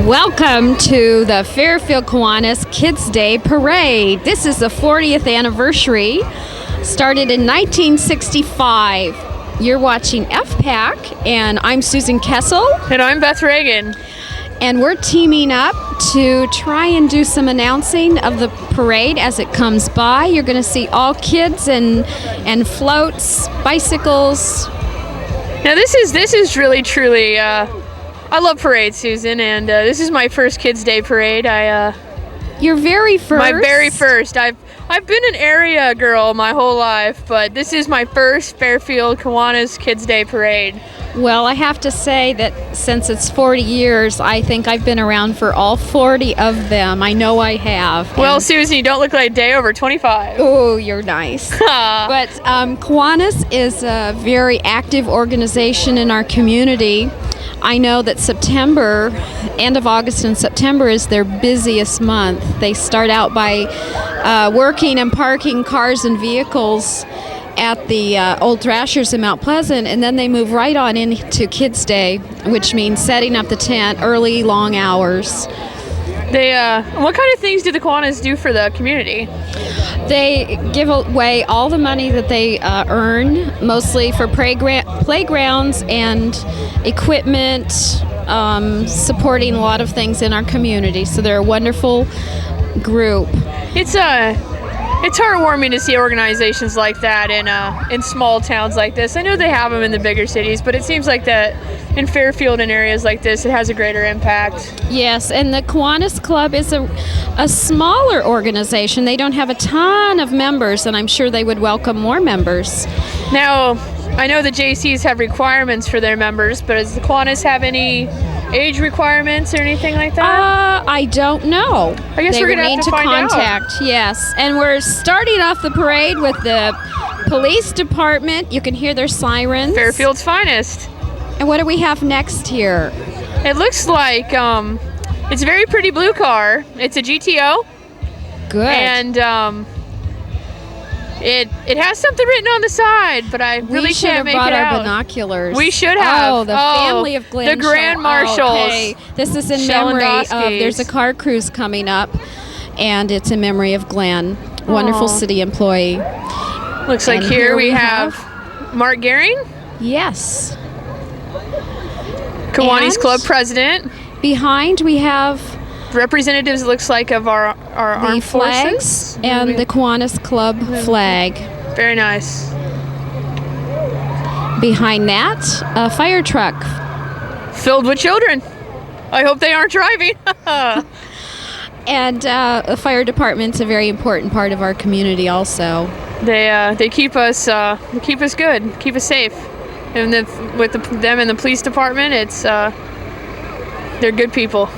Welcome to the Fairfield Kiwanis Kids Day Parade. This is the 40th anniversary, started in 1965. You're watching FPAC, and I'm Susan Kessel. And I'm Beth Reagan. And we're teaming up to try and do some announcing of the parade as it comes by. You're going to see all kids and floats, bicycles. Now this is really truly I love parades, Susan, and this is my first Kids Day parade. Your very first? My very first. I've been an area girl my whole life, but this is my first Fairfield Kiwanis Kids Day parade. Well, I have to say that since it's 40 years, I think I've been around for all 40 of them. I know I have. Well, Susan, you don't look like a day over 25. Oh, you're nice. But Kiwanis is a very active organization in our community. I know that September, end of August and September, is their busiest month. They start out by working and parking cars and vehicles at the Old Thrashers in Mount Pleasant, and then they move right on into Kids Day, which means setting up the tent early, long hours. They what kind of things do the Kiwanis do for the community? They give away all the money that they earn, mostly for playgrounds and equipment, supporting a lot of things in our community. So they're a wonderful group. It's heartwarming to see organizations like that in small towns like this. I know they have them in the bigger cities, but it seems like that in Fairfield and areas like this, it has a greater impact. Yes, and the Kiwanis Club is a smaller organization. They don't have a ton of members, and I'm sure they would welcome more members. Now, I know the JCs have requirements for their members, but does the Kiwanis have any age requirements or anything like that? I don't know. I guess we're going to have to find contact. Yes, and we're starting off the parade with the police department. You can hear their sirens. Fairfield's finest. And what do we have next here? It looks like it's a very pretty blue car. It's a GTO. Good. And it has something written on the side, but I really can't make it out. We should have brought our binoculars. We should have. Oh, the family of Glenn. The Grand Marshals. Okay. This is in memory of, there's a car cruise coming up, and it's in memory of Glenn, wonderful city employee. Looks like here we have Mark Gehring. Yes. Kiwanis Club president. Behind we have representatives, looks like, of our armed forces and the Kiwanis Club flag. Very nice. Behind that, a fire truck filled with children. I hope they aren't driving. And the fire department's a very important part of our community also. They keep us good, keep us safe. And with them in the police department, they're good people.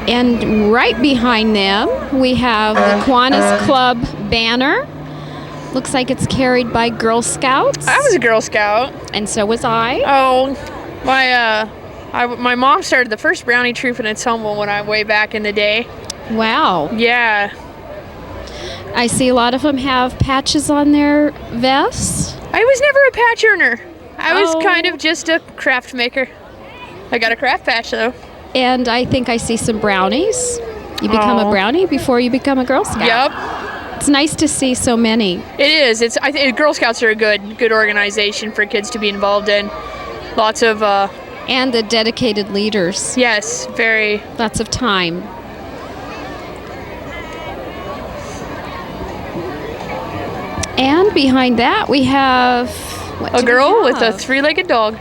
And right behind them, we have the Kiwanis Club banner. Looks like it's carried by Girl Scouts. I was a Girl Scout. And so was I. Oh, my mom started the first brownie troop in Adoptable when way back in the day. Wow. Yeah. I see a lot of them have patches on their vests. I was never a patch earner. I was kind of just a craft maker. I got a craft patch though. And I think I see some brownies. You become a brownie before you become a Girl Scout. Yep. It's nice to see so many. It is. I think Girl Scouts are a good organization for kids to be involved in. Lots of and the dedicated leaders. Yes, very. Lots of time. And behind that we have a girl with a three-legged dog.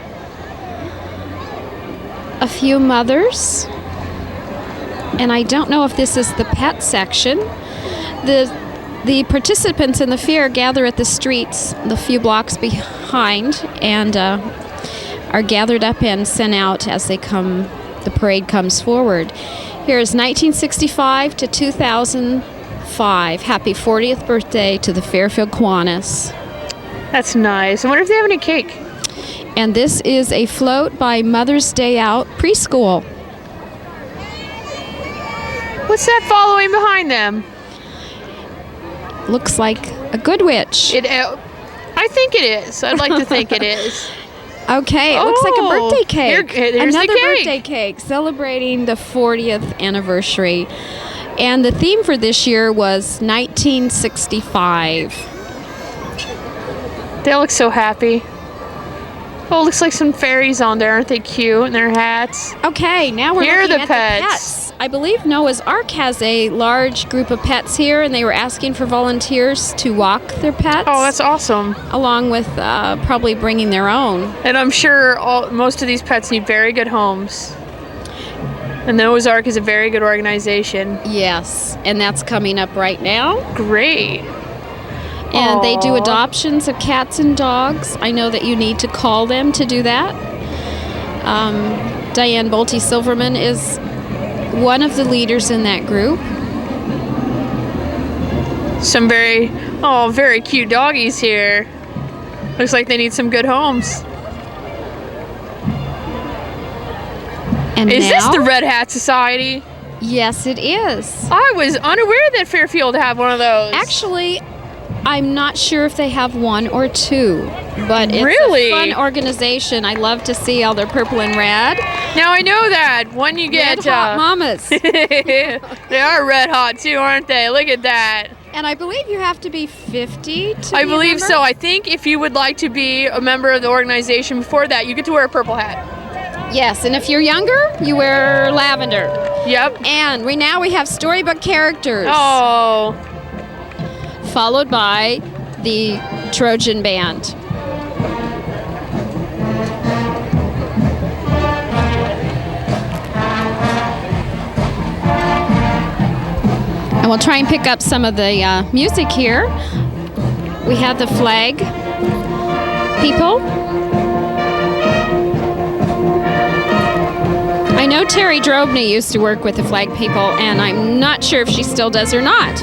A few mothers. And I don't know if this is the pet section. The participants in the fair gather at the streets, the few blocks behind, and are gathered up and sent out as the parade comes forward. Here is 1965 to 2005. Happy 40th birthday to the Fairfield Kiwanis. That's nice. I wonder if they have any cake. And this is a float by Mother's Day Out Preschool. What's that following behind them? Looks like a good witch. I think it is. I'd like to think it is. Okay, it looks like a birthday cake. Here's Another the cake. birthday cake celebrating the 40th anniversary. And the theme for this year was 1965. They look so happy. Oh, it looks like some fairies on there. Aren't they cute in their hats? Okay, now we're Here are looking the at pets. the pets. I believe Noah's Ark has a large group of pets here, and they were asking for volunteers to walk their pets. Oh, that's awesome. Along with probably bringing their own. And I'm sure most of these pets need very good homes. And Noah's Ark is a very good organization. Yes, and that's coming up right now. Great. And they do Aw. adoptions of cats and dogs. I know that you need to call them to do that. Diane Bolte Silverman is one of the leaders in that group. Some very cute doggies here. Looks like they need some good homes. And Is now, this the Red Hat Society? Yes, it is. I was unaware that Fairfield had one of those. Actually, I'm not sure if they have one or two, but it's Really? a fun organization. I love to see all their purple and red. Now I know that when you get Red hot mamas. they are red hot too, aren't they? Look at that. And I believe you have to be 50 to I be a believe member? so. I think if you would like to be a member of the organization before that, you get to wear a purple hat. Yes, and if you're younger, you wear lavender. Yep. And we have storybook characters, Oh. followed by the Trojan band. And we'll try and pick up some of the music here. We have the flag people. I know Terry Drobny used to work with the flag people, and I'm not sure if she still does or not.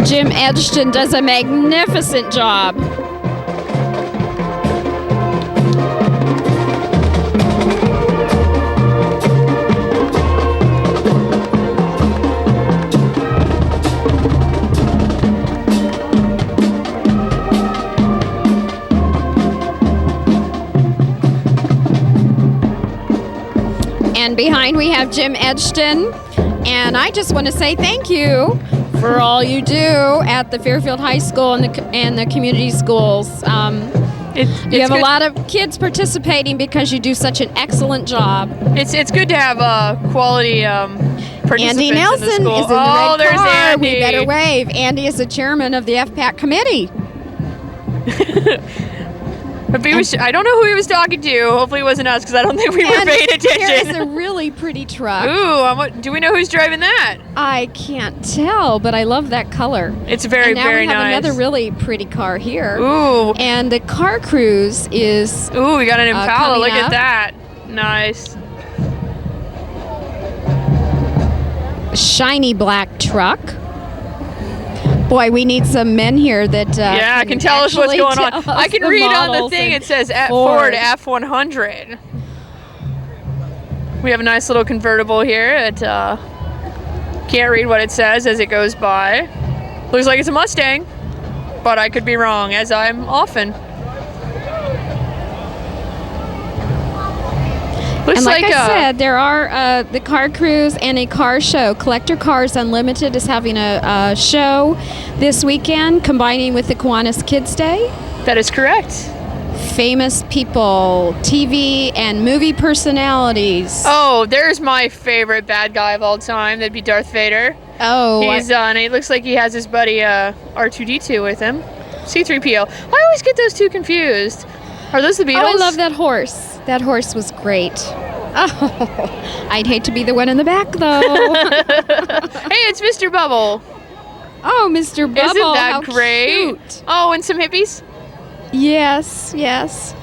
Jim Edgeton does a magnificent job. And behind we have Jim Edgeton. And I just want to say thank you for all you do at the Fairfield High School and the community schools. You have a lot of kids participating because you do such an excellent job. It's good to have quality participants Andy Nelson in the school. is in the red there's car. Andy. We better wave. Andy is the chairman of the FPAC committee. I don't know who he was talking to. Hopefully it wasn't us because I don't think we were paying attention. Here is a really pretty truck. Ooh, do we know who's driving that? I can't tell, but I love that color. It's very, and now very we have nice. another really pretty car here. Ooh. And the car cruise is Ooh, we got an Impala. coming Look up. at that. Nice. shiny black truck. Boy, we need some men here that I can tell us what's going on. I can read on the thing. It says Ford F100. We have a nice little convertible here. It can't read what it says as it goes by. Looks like it's a Mustang, but I could be wrong, as I'm often. Looks And like I said, there are the car cruise and a car show. Collector Cars Unlimited is having a show this weekend, combining with the Kiwanis Kids Day. That is correct. Famous people, TV and movie personalities. Oh, there's my favorite bad guy of all time. That'd be Darth Vader. Oh, He's and it looks like he has his buddy R2-D2 with him. C-3PO. I always get those two confused. Are those the Beatles? Oh, I love that horse. That horse was great. Oh, I'd hate to be the one in the back, though. Hey, it's Mr. Bubble. Oh, Mr. Bubble. Isn't that how great? Cute. Oh, and some hippies? Yes, yes.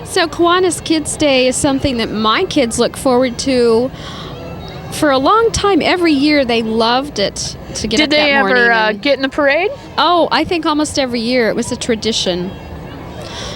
So Kiwanis Kids Day is something that my kids look forward to for a long time. Every year they loved it to get up Did they that morning. ever and- get in the parade? Oh, I think almost every year it was a tradition.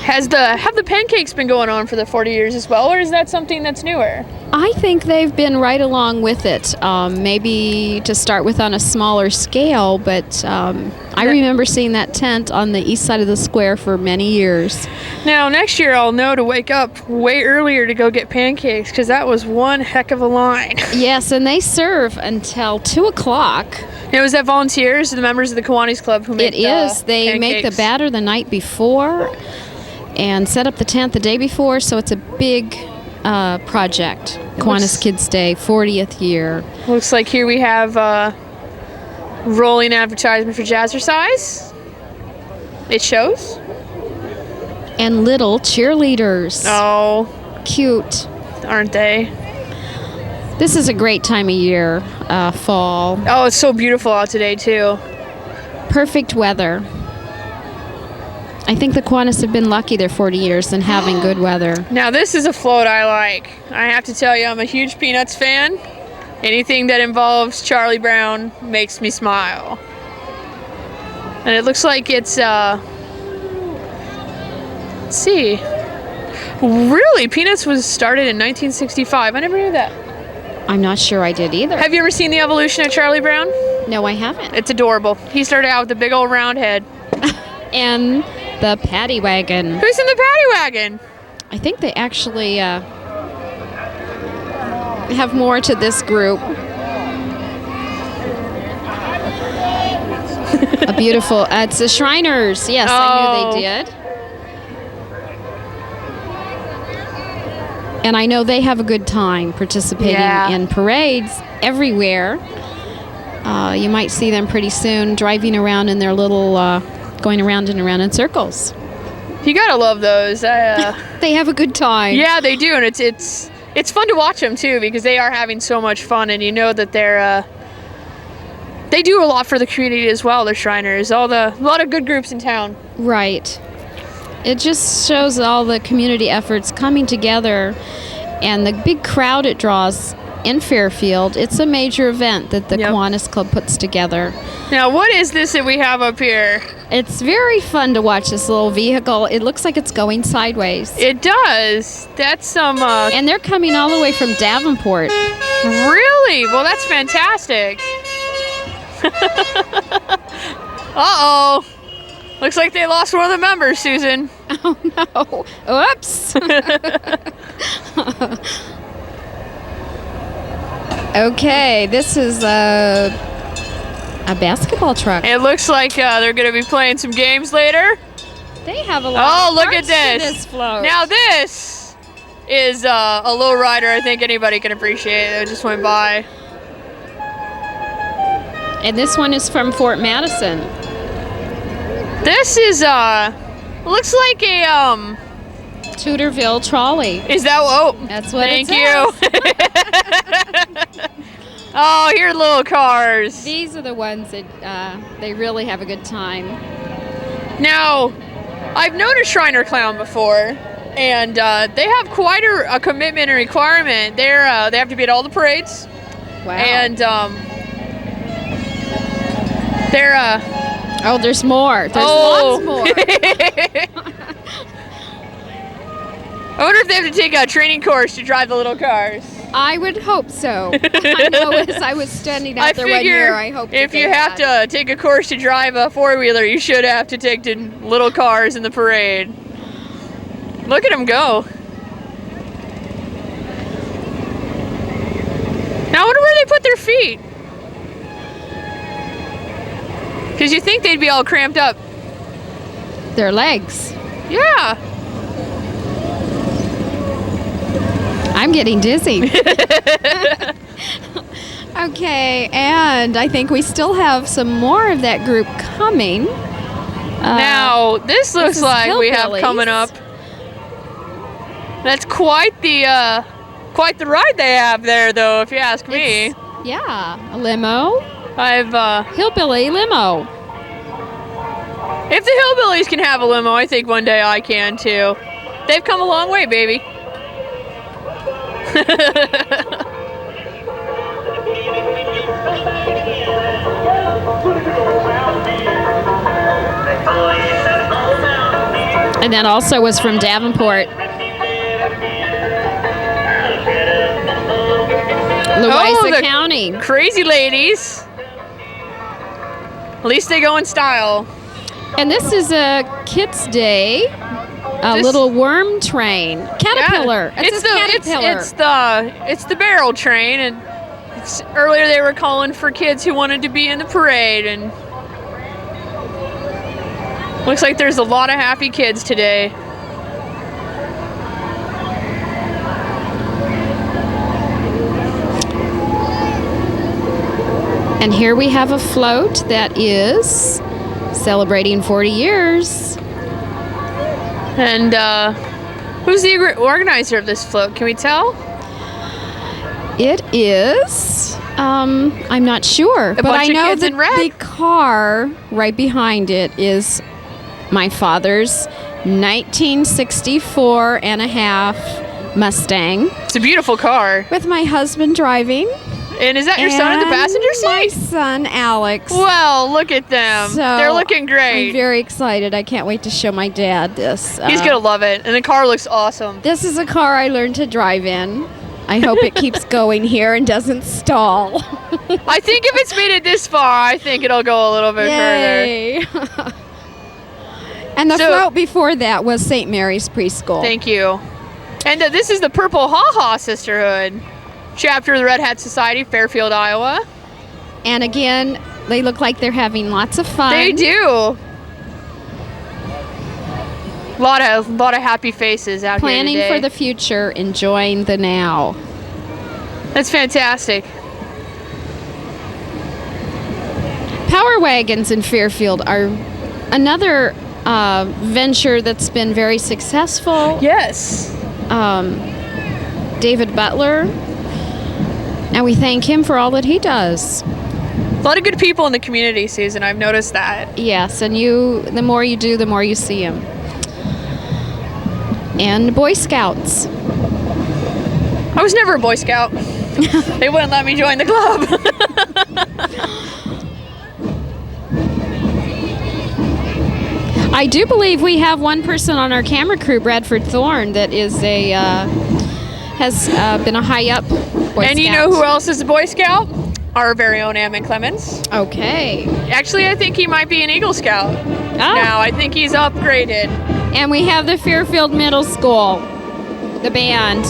Have the pancakes been going on for the 40 years as well, or is that something that's newer? I think they've been right along with it. Maybe to start with on a smaller scale, but I remember seeing that tent on the east side of the square for many years. Now, next year I'll know to wake up way earlier to go get pancakes, because that was one heck of a line. Yes, and they serve until 2 o'clock. Now, is that volunteers or the members of the Kiwanis Club who make It is. They pancakes? make the batter the night before and set up the tent the day before, so it's a big project. Kiwanis Kids Day, 40th year. Looks like here we have rolling advertisement for Jazzercise. It shows. And little cheerleaders. Oh, Cute. aren't they? This is a great time of year, fall. Oh, it's so beautiful out today, too. Perfect weather. I think the Kiwanis have been lucky their 40 years in having good weather. Now, this is a float I like. I have to tell you, I'm a huge Peanuts fan. Anything that involves Charlie Brown makes me smile. And it looks like it's, let's see. Really? Peanuts was started in 1965. I never knew that. I'm not sure I did either. Have you ever seen the evolution of Charlie Brown? No, I haven't. It's adorable. He started out with a big old round head. And the paddy wagon. Who's in the paddy wagon? I think they actually have more to this group. A beautiful, it's the Shriners. Yes, I knew they did. And I know they have a good time participating in parades everywhere. You might see them pretty soon driving around in their little, going around and around in circles. You gotta love those. They have a good time. Yeah, they do, and it's fun to watch them too, because they are having so much fun, and you know that they do a lot for the community as well. They're Shriners, a lot of good groups in town. Right. It just shows all the community efforts coming together, and the big crowd it draws in Fairfield. It's a major event that the Kiwanis Club puts together. Now, what is this that we have up here? It's very fun to watch this little vehicle. It looks like it's going sideways. It does. That's some... And they're coming all the way from Davenport. Really? Well, that's fantastic. Uh-oh. Looks like they lost one of the members, Susan. Oh, no. Oops. Okay, this is a basketball truck. It looks like they're going to be playing some games later. They have a lot of look at parts this. to this float. Now this is a low rider I think anybody can appreciate. It just went by. And this one is from Fort Madison. This is looks like a Tudorville Trolley. Is that That's what thank it you. Oh, here are little cars. These are the ones that they really have a good time. Now, I've known a Shriner clown before, and they have quite a commitment and requirement. They have to be at all the parades. Wow. And they're oh, there's more. There's lots more. I wonder if they have to take a training course to drive the little cars. I would hope so. I know as I was standing out there one year, I hope if you have to take a course to drive a four-wheeler, you should have to take the little cars in the parade. Look at them go. Now I wonder where they put their feet. Because you think they'd be all cramped up. Their legs. Yeah. I'm getting dizzy. Okay, and I think we still have some more of that group coming. Now, this looks like we have coming up. That's quite the ride they have there, though, if you ask me. Yeah, a limo. Hillbilly limo. If the Hillbillies can have a limo, I think one day I can, too. They've come a long way, baby. And that also was from Davenport. Louisa County. Crazy ladies. At least they go in style. And this is a Kids Day. A little worm train. Caterpillar. Yeah, It's a caterpillar. It's the barrel train, and earlier they were calling for kids who wanted to be in the parade, and looks like there's a lot of happy kids today. And here we have a float that is celebrating 40 years. And who's the organizer of this float? Can we tell? It is, I'm not sure, but I know that the car right behind it is my father's 1964 and a half Mustang. It's a beautiful car. With my husband driving. And is that your son in the passenger seat? My son, Alex. Well, look at them. So they're looking great. I'm very excited. I can't wait to show my dad this. He's going to love it. And the car looks awesome. This is a car I learned to drive in. I hope it keeps going here and doesn't stall. I think if it's made it this far, I think it'll go a little bit further. And the float before that was St. Mary's Preschool. Thank you. And this is the Purple Ha Ha Sisterhood, chapter of the Red Hat Society, Fairfield, Iowa. And again, they look like they're having lots of fun. They do. A lot of happy faces out Planning here today. for the future, enjoying the now. That's fantastic. Power wagons in Fairfield are another venture that's been very successful. Yes. David Butler, and we thank him for all that he does. A lot of good people in the community, Susan. I've noticed that. Yes, and the more you do, the more you see him. And Boy Scouts. I was never a Boy Scout. They wouldn't let me join the club. I do believe we have one person on our camera crew, Bradford Thorne, that is has been a high up Boy Scout. And you know who else is a Boy Scout? Our very own Ammon Clemens. Okay. Actually, I think he might be an Eagle Scout. Oh. Now, I think he's upgraded. And we have the Fairfield Middle School, the band.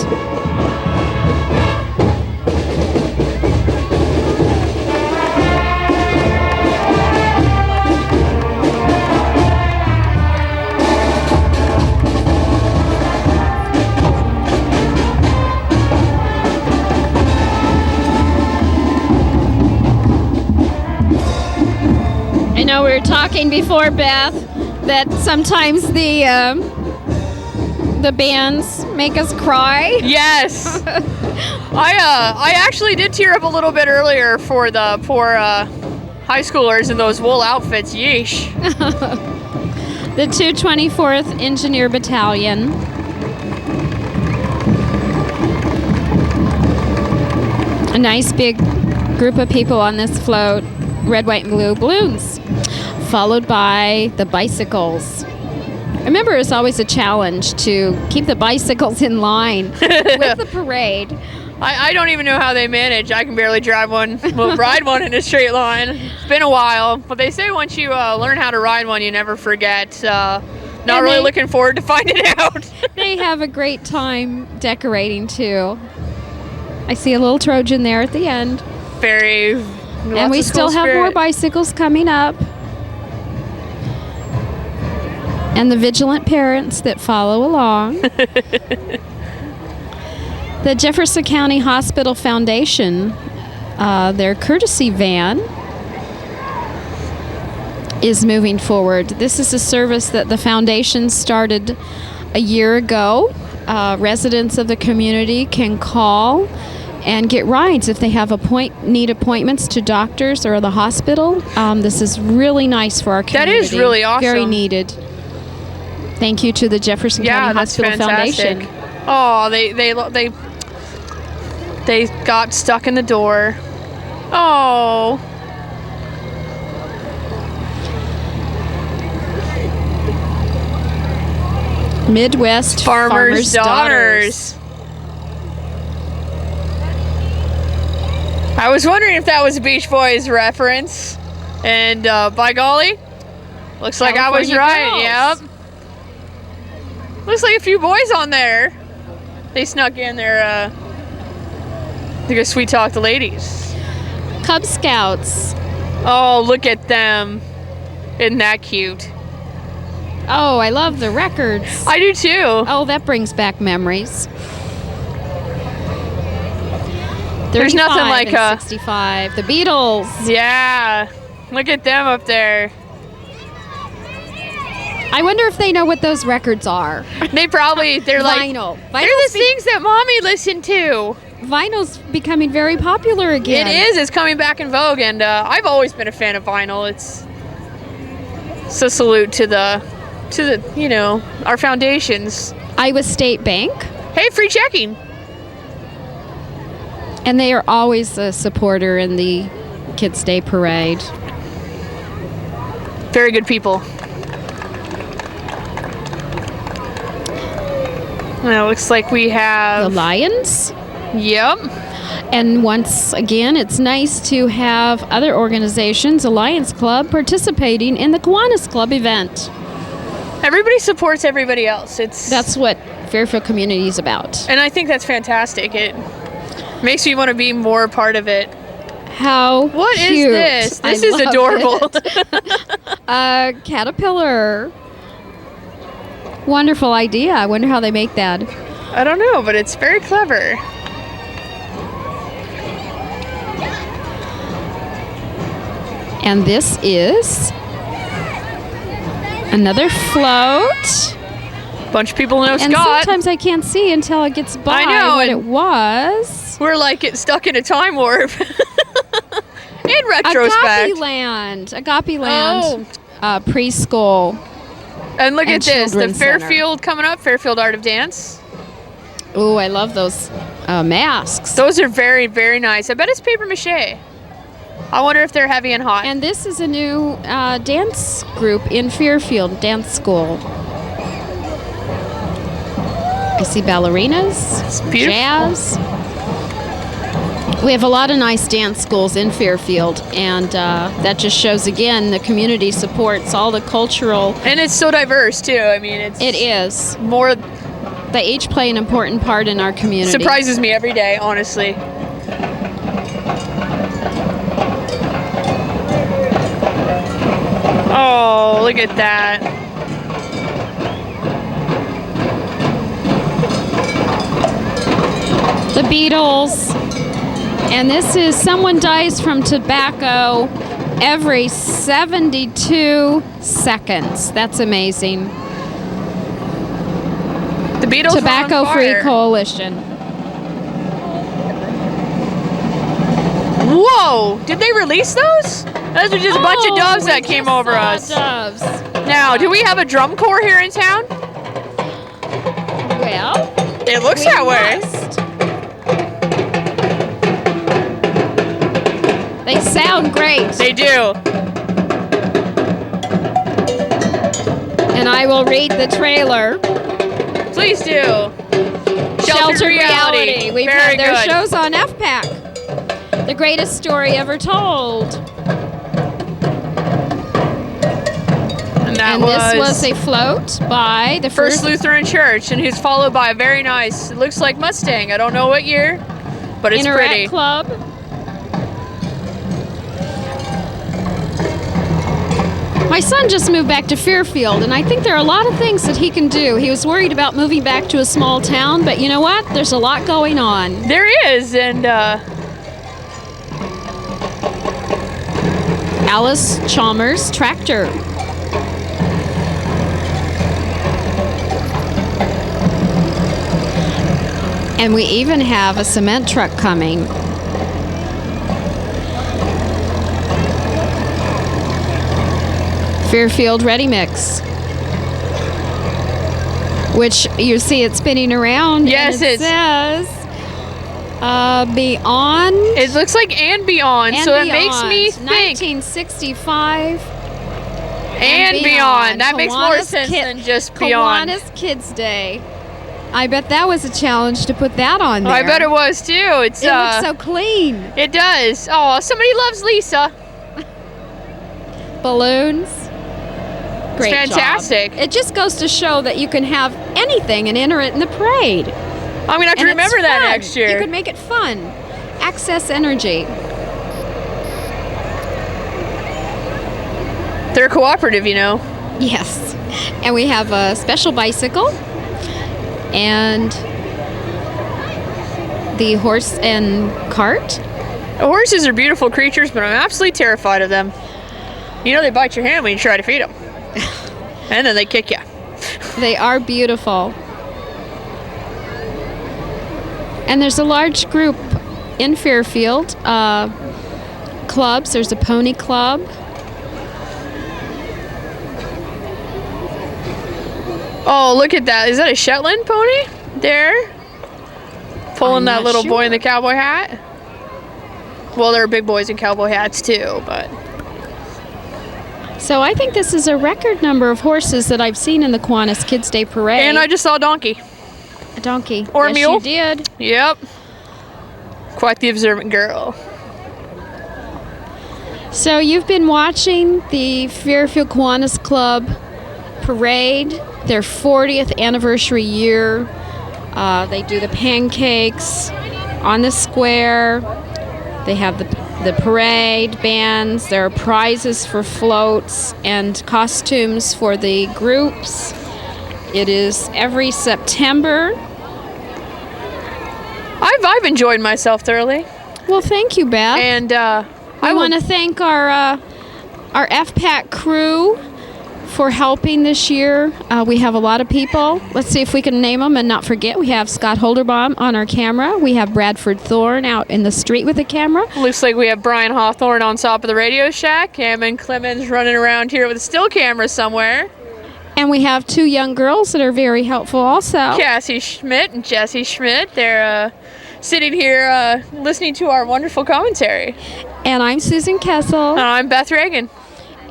I know we were talking before, Beth, that sometimes the bands make us cry. Yes. I actually did tear up a little bit earlier for the poor high schoolers in those wool outfits. Yeesh. The 224th Engineer Battalion. A nice big group of people on this float. Red, white, and blue balloons, followed by the bicycles. Remember, it's always a challenge to keep the bicycles in line with the parade. I don't even know how they manage. I can barely drive one, well, ride one in a straight line. It's been a while, but they say once you learn how to ride one, you never forget. Not really looking forward to finding out. They have a great time decorating too. I see a little Trojan there at the end. Very. And we still have more bicycles coming up. And the vigilant parents that follow along. The Jefferson County Hospital Foundation, their courtesy van is moving forward. This is a service that the foundation started a year ago. Residents of the community can call and get rides if they have need appointments to doctors or the hospital. This is really nice for our community. That is really awesome. Very needed. Thank you to the Jefferson County Hospital Foundation. Oh, they got stuck in the door. Oh. Midwest Farmers' Daughters. I was wondering if that was a Beach Boys reference. And by golly, looks like I was right. Girls. Yep. Looks like a few boys on there. They snuck in there. They're gonna sweet talk the ladies. Cub Scouts. Oh, look at them. Isn't that cute? Oh, I love the records. I do too. Oh, that brings back memories. There's nothing like and 65. The Beatles. Yeah. Look at them up there. I wonder if they know what those records are. They're like vinyl. They're the things that mommy listened to. Vinyl's becoming very popular again. It is. It's coming back in vogue, and I've always been a fan of vinyl. It's a salute to the our foundations. Iowa State Bank. Hey, free checking. And they are always a supporter in the Kids Day Parade. Very good people. Well, it looks like we have The Lions. Yep. And once again, it's nice to have other organizations, Alliance Club, participating in the Kiwanis Club event. Everybody supports everybody else. That's what Fairfield Community is about. And I think that's fantastic. It makes me want to be more a part of it. What is this? This is adorable. A caterpillar. Wonderful idea. I wonder how they make that. I don't know, but it's very clever. And this is another float. Bunch of people know and Scott. Sometimes I can't see until it gets by I know, what it was. We're like stuck in a time warp. In retrospect. Agape Land Preschool. And look at this, the Children's Fairfield coming up, Fairfield Art of Dance. Oh, I love those masks. Those are very, very nice. I bet it's Paper-Mâché. I wonder if they're heavy and hot. And this is a new dance group in Fairfield, dance school. I see ballerinas, It's beautiful. jazz. We have a lot of nice dance schools in Fairfield, and that just shows again the community supports all the cultural. And it's so diverse too. I mean, It is. more. They each play an important part in our community. Surprises me every day, honestly. Oh, look at that. The Beatles. And this is Someone Dies from Tobacco every 72 seconds. That's amazing. The Beatles Tobacco were on Free fire. Coalition. Whoa! Did they release those? Those are just a bunch of doves that came over us. Doves. Now, do we have a drum corps here in town? Well, It looks we that way. must. They sound great. They do. And I will read the trailer. Please do. Sheltered Reality. We've Very had their good. shows on FPAC. The greatest story ever told. And this was a float by the First Lutheran Church, and who's followed by a very nice, it looks like Mustang. I don't know what year, but it's Interact pretty. Club. My son just moved back to Fairfield, and I think there are a lot of things that he can do. He was worried about moving back to a small town, but you know what? There's a lot going on. There is, and Allis-Chalmers tractor. And we even have a cement truck coming. Fairfield Ready Mix. Which you see it spinning around. Yes, and it says Beyond. it looks like and beyond, and so Beyond. it makes me think. 1965. and beyond. That makes more sense than just beyond. Kiwanis Kids Day. I bet that was a challenge to put that on there. I bet it was too. It looks so clean. It does. Oh, somebody loves Lisa. Balloons. Great it's fantastic. job. It just goes to show that you can have anything and enter it in the parade. I'm gonna have to remember that next year. You can make it fun. Access energy. They're cooperative, you know. Yes. And we have a special bicycle and the horse and cart. Horses are beautiful creatures, but I'm absolutely terrified of them. You know, they bite your hand when you try to feed them. And then they kick you. They are beautiful. And there's a large group in Fairfield. Clubs. There's a pony club. Oh, look at that. Is that a Shetland pony? There. Pulling that little boy in the cowboy hat. Well, there are big boys in cowboy hats too, but... So I think this is a record number of horses that I've seen in the Kiwanis Kids Day Parade. And I just saw a donkey. A donkey. Or a mule. You did. Yep. Quite the observant girl. So you've been watching the Fairfield Kiwanis Club Parade, their 40th anniversary year. They do the pancakes on the square. They have the parade, bands. There are prizes for floats and costumes for the groups. It is every September. I've enjoyed myself thoroughly. Well, thank you, Beth. And I want to thank our FPAC crew for helping this year. We have a lot of people. Let's see if we can name them and not forget. We have Scott Holderbaum on our camera. We have Bradford Thorne out in the street with a camera. Looks like we have Brian Hawthorne on top of the Radio Shack. Cameron Clemens running around here with a still camera somewhere. And we have two young girls that are very helpful also. Cassie Schmidt and Jessie Schmidt. They're sitting here listening to our wonderful commentary. And I'm Susan Kessel. And I'm Beth Reagan.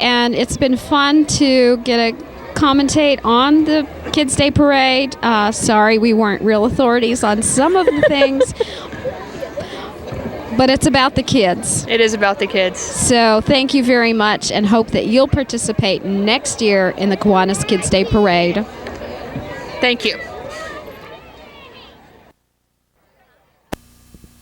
And it's been fun to get a commentate on the Kids Day Parade. Sorry we weren't real authorities on some of the things. But it's about the kids. It is about the kids. So thank you very much and hope that you'll participate next year in the Kiwanis Kids Day Parade. Thank you.